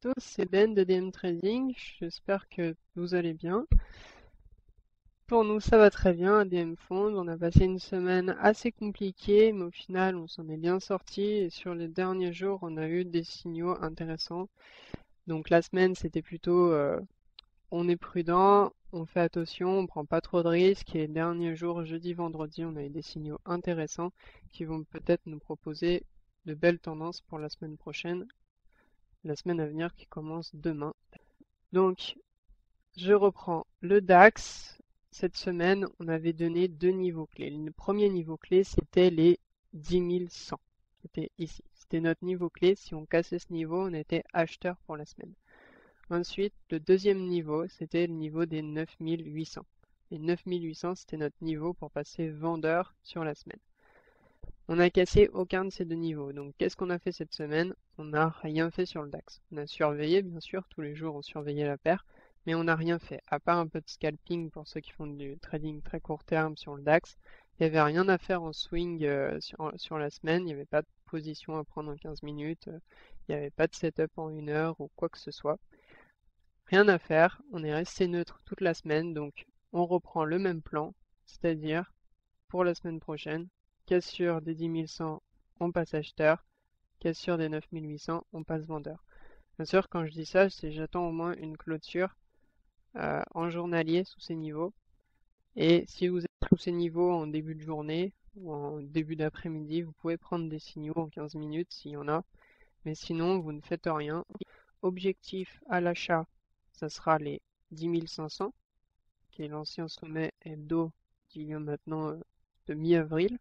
tous, c'est Ben de DM Trading. J'espère que vous allez bien. Pour nous, ça va très bien à DM Fond. On a passé une semaine assez compliquée, mais au final, on s'en est bien sorti. Et sur les derniers jours, on a eu des signaux intéressants. Donc la semaine, c'était plutôt on est prudent, on fait attention, on prend pas trop de risques. Et les derniers jours, jeudi, vendredi, on a eu des signaux intéressants qui vont peut-être nous proposer de belles tendances pour la semaine prochaine, la semaine à venir qui commence demain. Donc, je reprends le DAX. Cette semaine, on avait donné deux niveaux clés. Le premier niveau clé, c'était les 10 100. C'était ici. C'était notre niveau clé. Si on cassait ce niveau, on était acheteur pour la semaine. Ensuite, le deuxième niveau, c'était le niveau des 9800. Les 9800, c'était notre niveau pour passer vendeur sur la semaine. On n'a cassé aucun de ces deux niveaux. Donc, qu'est-ce qu'on a fait cette semaine? On n'a rien fait sur le DAX. On a surveillé, bien sûr, tous les jours on surveillait la paire, mais on n'a rien fait. À part un peu de scalping pour ceux qui font du trading très court terme sur le DAX, il n'y avait rien à faire en swing sur la semaine. Il n'y avait pas de position à prendre en 15 minutes. Il n'y avait pas de setup en 1 heure ou quoi que ce soit. Rien à faire. On est resté neutre toute la semaine, donc on reprend le même plan, c'est-à-dire pour la semaine prochaine, cassure des 10 100, on passe acheteur, cassure des 9800, on passe vendeur. Bien sûr, quand je dis ça, c'est j'attends au moins une clôture en journalier sous ces niveaux. Et si vous êtes sous ces niveaux en début de journée ou en début d'après-midi, vous pouvez prendre des signaux en 15 minutes s'il y en a. Mais sinon, vous ne faites rien. Objectif à l'achat, ça sera les 10 500, qui est l'ancien sommet hebdo d'il y a maintenant de mi-avril.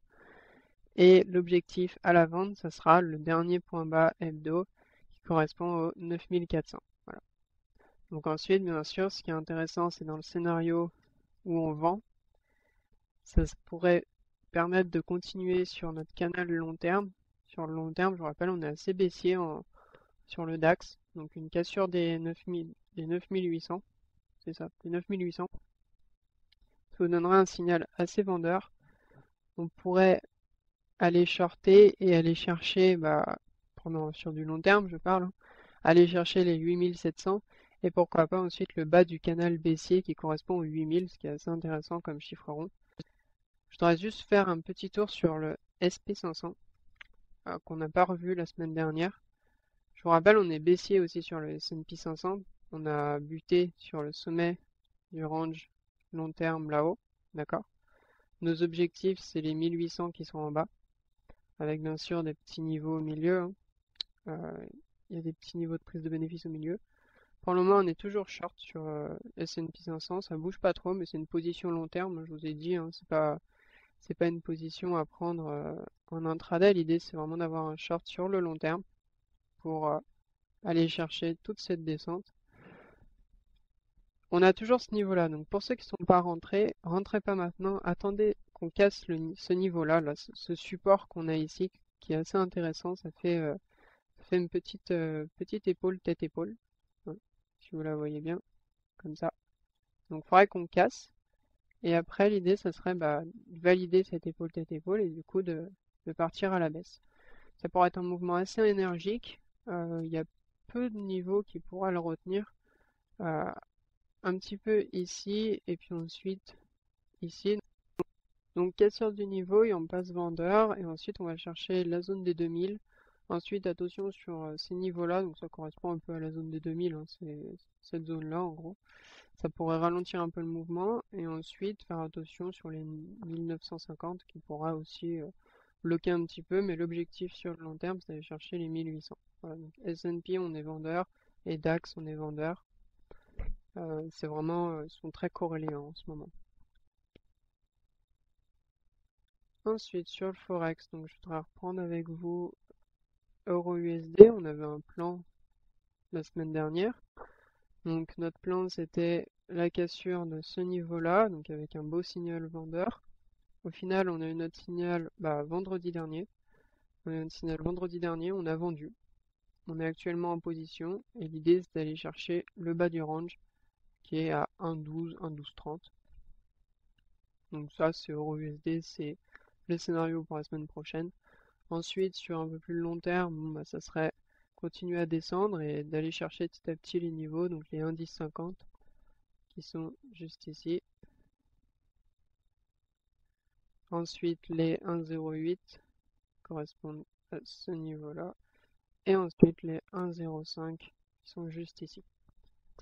Et l'objectif à la vente, ça sera le dernier point bas hebdo qui correspond aux 9400. Voilà. Donc ensuite, bien sûr, ce qui est intéressant, c'est dans le scénario où on vend, ça pourrait permettre de continuer sur notre canal long terme. Sur le long terme, je vous rappelle, on est assez baissier sur le DAX. Donc une cassure des 9800, c'est ça, des 9800. Ça vous donnera un signal assez vendeur. On pourrait aller shorter et aller chercher, sur du long terme, je parle, aller chercher les 8700 et pourquoi pas ensuite le bas du canal baissier qui correspond aux 8000, ce qui est assez intéressant comme chiffre rond. Je voudrais juste faire un petit tour sur le SP500 qu'on n'a pas revu la semaine dernière. Je vous rappelle, on est baissier aussi sur le S&P 500. On a buté sur le sommet du range long terme là-haut, d'accord? Nos objectifs, c'est les 1800 qui sont en bas, avec bien sûr des petits niveaux au milieu, hein. Il y a des petits niveaux de prise de bénéfice au milieu. Pour le moment, on est toujours short sur S&P 500, ça bouge pas trop, mais c'est une position long terme. Je vous ai dit, hein, c'est pas une position à prendre en intraday. L'idée, c'est vraiment d'avoir un short sur le long terme pour aller chercher toute cette descente. On a toujours ce niveau-là, donc pour ceux qui ne sont pas rentrés, rentrez pas maintenant, attendez qu'on casse ce niveau-là, là, ce support qu'on a ici, qui est assez intéressant. Ça fait une petite épaule, tête-épaule, hein, si vous la voyez bien, comme ça. Donc il faudrait qu'on casse. Et après, l'idée, ça serait de valider cette épaule, tête-épaule et du coup de partir à la baisse. Ça pourrait être un mouvement assez énergique. Il y a peu de niveaux qui pourra le retenir. Euh, un petit peu ici et puis ensuite ici. Donc cassure du niveau et on passe vendeur et ensuite on va chercher la zone des 2000. Ensuite attention sur ces niveaux-là, donc ça correspond un peu à la zone des 2000, hein, c'est cette zone-là en gros. Ça pourrait ralentir un peu le mouvement et ensuite faire attention sur les 1950 qui pourra aussi bloquer un petit peu, mais l'objectif sur le long terme c'est d'aller chercher les 1800. Voilà, donc S&P on est vendeur et DAX on est vendeur. C'est vraiment, ils sont très corrélés en ce moment. Ensuite, sur le Forex, donc je voudrais reprendre avec vous Euro-USD. On avait un plan la semaine dernière. Donc notre plan, c'était la cassure de ce niveau-là, donc avec un beau signal vendeur. Au final, on a eu notre signal vendredi dernier. On a eu un signal vendredi dernier, on a vendu. On est actuellement en position et l'idée, c'est d'aller chercher le bas du range qui est à 1,12, 1,1230. Donc ça, c'est Euro-USD, c'est le scénario pour la semaine prochaine. Ensuite, sur un peu plus long terme, ça serait continuer à descendre et d'aller chercher petit à petit les niveaux, donc les 1,1050 qui sont juste ici. Ensuite les 1,08 correspondent à ce niveau-là. Et ensuite les 1,05 qui sont juste ici.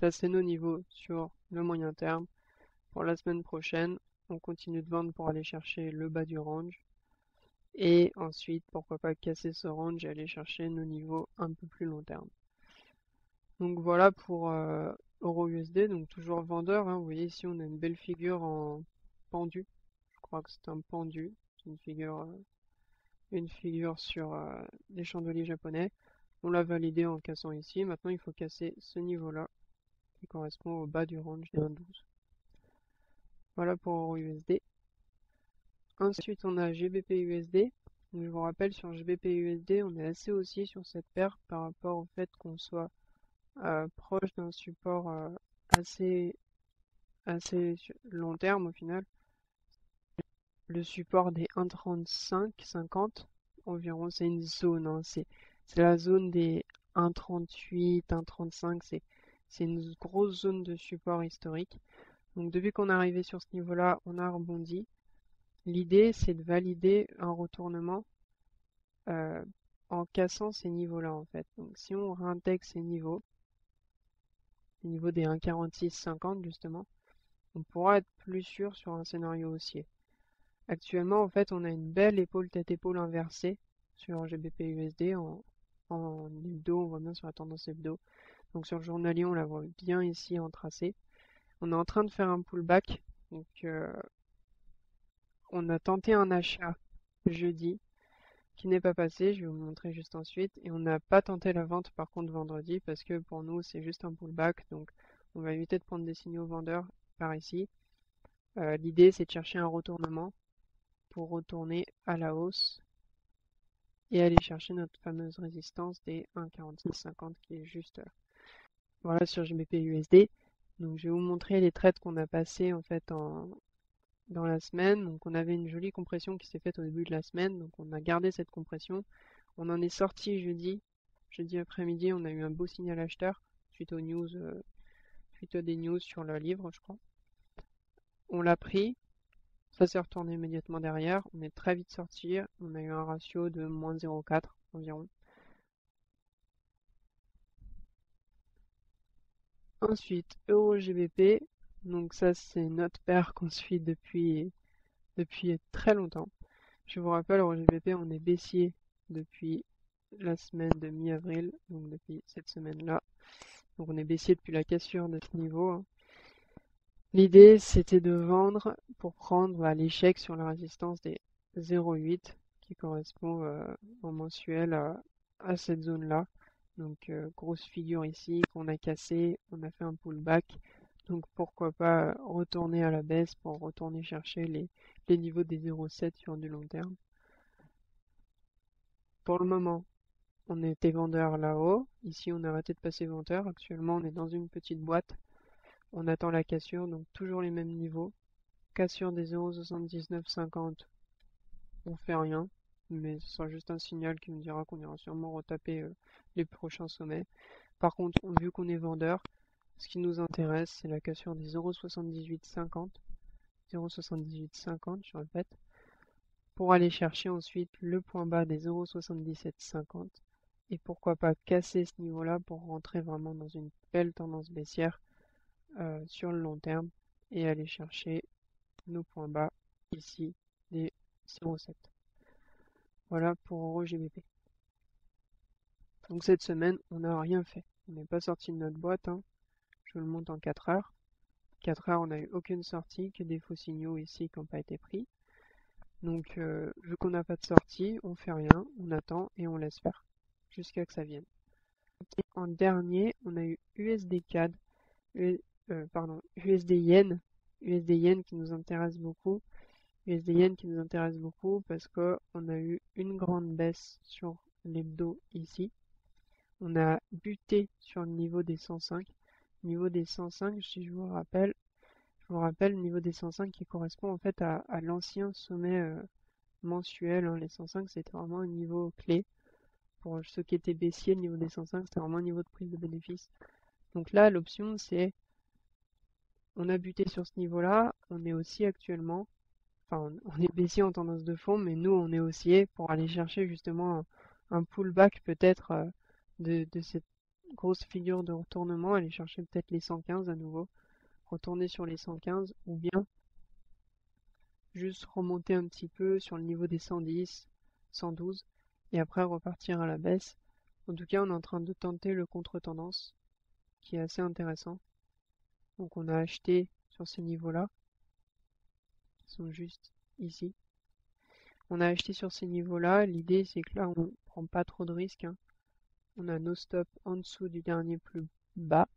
Ça c'est nos niveaux sur le moyen terme. Pour la semaine prochaine, on continue de vendre pour aller chercher le bas du range. Et ensuite, pourquoi pas casser ce range et aller chercher nos niveaux un peu plus long terme. Donc voilà pour Euro-USD, donc toujours vendeur, hein. Vous voyez ici on a une belle figure en pendu. Je crois que c'est un pendu, c'est une figure sur les chandeliers japonais. On l'a validé en cassant ici. Maintenant il faut casser ce niveau-là qui correspond au bas du range des 1,12. Voilà pour Euro-USD. Ensuite on a GBP-USD. Donc, je vous rappelle sur GBP-USD on est assez haussier sur cette paire par rapport au fait qu'on soit proche d'un support assez long terme au final. Le support des 1,35-50 environ, c'est une zone, hein. C'est la zone des 1,38, 1,35, c'est une grosse zone de support historique. Donc depuis qu'on est arrivé sur ce niveau-là, on a rebondi. L'idée, c'est de valider un retournement en cassant ces niveaux-là en fait. Donc si on réintègre ces niveaux, les niveaux des 1,46-50 justement, on pourra être plus sûr sur un scénario haussier. Actuellement, en fait, on a une belle épaule tête-épaule inversée sur GBP-USD en hebdo, on voit bien sur la tendance hebdo. Donc sur le journalier, on la voit bien ici en tracé. On est en train de faire un pullback. Donc on a tenté un achat jeudi qui n'est pas passé, je vais vous montrer juste ensuite. Et on n'a pas tenté la vente par contre vendredi parce que pour nous c'est juste un pullback. Donc on va éviter de prendre des signaux vendeurs par ici. L'idée c'est de chercher un retournement pour retourner à la hausse et aller chercher notre fameuse résistance des 1,4650 qui est juste voilà sur GBP-USD. Donc je vais vous montrer les trades qu'on a passés en fait dans la semaine. Donc on avait une jolie compression qui s'est faite au début de la semaine, donc on a gardé cette compression. On en est sorti jeudi après-midi, on a eu un beau signal acheteur suite aux news, suite à des news sur le livre, je crois. On l'a pris, ça s'est retourné immédiatement derrière, on est très vite sorti, on a eu un ratio de moins 0,4 environ. Ensuite, Euro-GBP, donc ça c'est notre paire qu'on suit depuis très longtemps. Je vous rappelle, Euro-GBP, on est baissier depuis la semaine de mi-avril, donc depuis cette semaine-là. Donc on est baissier depuis la cassure de ce niveau, hein. L'idée c'était de vendre pour prendre l'échec sur la résistance des 0,8 qui correspond en mensuel à cette zone-là. Donc grosse figure ici qu'on a cassé, on a fait un pullback. Donc pourquoi pas retourner à la baisse pour retourner chercher les niveaux des 0,7 sur du long terme. Pour le moment, on était vendeur là-haut. Ici, on a arrêté de passer vendeur. Actuellement, on est dans une petite boîte. On attend la cassure, donc toujours les mêmes niveaux. Cassure des 0,7950, on fait rien. Mais ce sera juste un signal qui nous dira qu'on ira sûrement retaper les prochains sommets. Par contre, vu qu'on est vendeur, ce qui nous intéresse, c'est la cassure des 0,7850. 0,7850, je répète. Pour aller chercher ensuite le point bas des 0,7750. Et pourquoi pas casser ce niveau-là pour rentrer vraiment dans une belle tendance baissière sur le long terme et aller chercher nos points bas ici des 0,7. Voilà pour Euro-GBP. Donc cette semaine, on n'a rien fait. On n'est pas sorti de notre boîte, hein. Je vous le montre en 4 heures. 4 heures, on n'a eu aucune sortie, que des faux signaux ici qui n'ont pas été pris. Donc vu qu'on n'a pas de sortie, on fait rien, on attend et on laisse faire jusqu'à que ça vienne. En dernier, on a eu USD CAD, USD Yen, USD Yen qui nous intéresse beaucoup. USD Yen qui nous intéresse beaucoup parce qu'on a eu une grande baisse sur l'hebdo ici. On a buté sur le niveau des 105. Niveau des 105, si je vous rappelle le niveau des 105 qui correspond en fait à l'ancien sommet mensuel, hein. Les 105 c'était vraiment un niveau clé. pour ceux qui étaient baissiers, le niveau des 105, c'était vraiment un niveau de prise de bénéfice. Donc là, l'option, c'est on a buté sur ce niveau-là, on est aussi actuellement, enfin on est baissier en tendance de fond, mais nous on est haussier pour aller chercher justement un pullback peut-être de cette grosse figure de retournement, aller chercher peut-être les 115 à nouveau, retourner sur les 115 ou bien juste remonter un petit peu sur le niveau des 110, 112 et après repartir à la baisse. En tout cas, on est en train de tenter le contre-tendance qui est assez intéressant. Donc on a acheté sur ces niveaux-là, qui sont juste ici. On a acheté sur ces niveaux-là. L'idée c'est que là on prend pas trop de risques, hein. On a nos stops en dessous du dernier plus bas.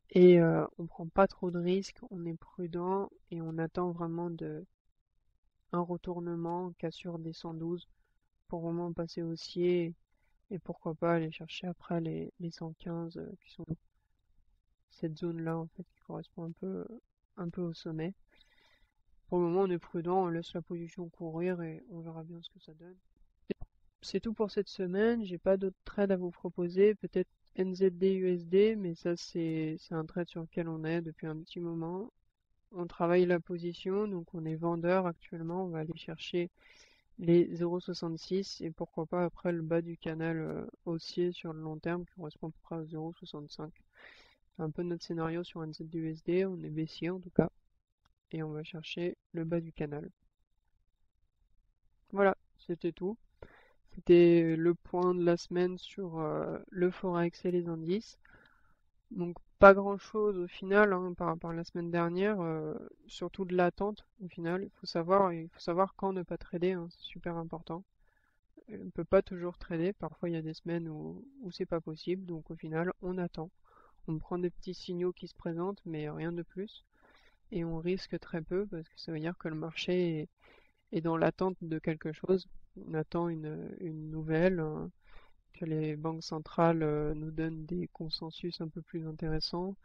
Et on prend pas trop de risques, on est prudent et on attend vraiment un retournement, cassure des 112 pour vraiment passer haussier et pourquoi pas aller chercher après les 115 qui sont cette zone-là en fait qui correspond un peu au sommet. Pour le moment on est prudent, on laisse la position courir et on verra bien ce que ça donne. C'est tout pour cette semaine, j'ai pas d'autres trades à vous proposer, peut-être NZD USD, mais ça c'est un trade sur lequel on est depuis un petit moment. On travaille la position, donc on est vendeur actuellement, on va aller chercher les 0,66 et pourquoi pas après le bas du canal haussier sur le long terme qui correspond à peu près à 0,65. C'est un peu notre scénario sur NZD-USD, on est baissier en tout cas, et on va chercher le bas du canal. Voilà, c'était tout. C'était le point de la semaine sur le Forex et les indices. Donc pas grand chose au final hein, par rapport à la semaine dernière, surtout de l'attente au final. Il faut savoir quand ne pas trader, hein, c'est super important. On ne peut pas toujours trader, parfois il y a des semaines où c'est pas possible, donc au final on attend. On prend des petits signaux qui se présentent, mais rien de plus. Et on risque très peu parce que ça veut dire que le marché est dans l'attente de quelque chose. On attend une nouvelle, que les banques centrales nous donnent des consensus un peu plus intéressants,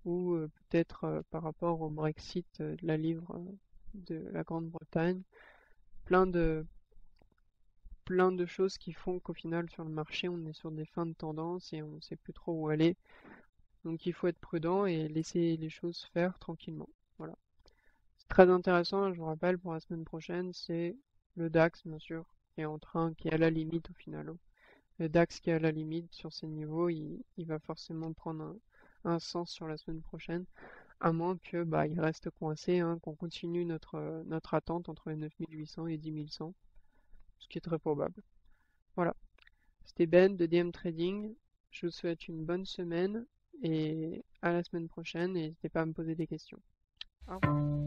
ou peut-être par rapport au Brexit de la livre de la Grande-Bretagne. Plein de, plein de choses qui font qu'au final sur le marché on est sur des fins de tendance et on ne sait plus trop où aller. Donc il faut être prudent et laisser les choses faire tranquillement. Voilà. C'est très intéressant, je vous rappelle, pour la semaine prochaine, c'est le DAX, bien sûr, qui est à la limite au final, hein. Le DAX qui est à la limite sur ces niveaux, il va forcément prendre un sens sur la semaine prochaine, à moins que bah, il reste coincé, hein, qu'on continue notre attente entre les 9800 et 10100, ce qui est très probable. Voilà. C'était Ben de DM Trading. Je vous souhaite une bonne semaine et à la semaine prochaine. Et n'hésitez pas à me poser des questions. Au revoir.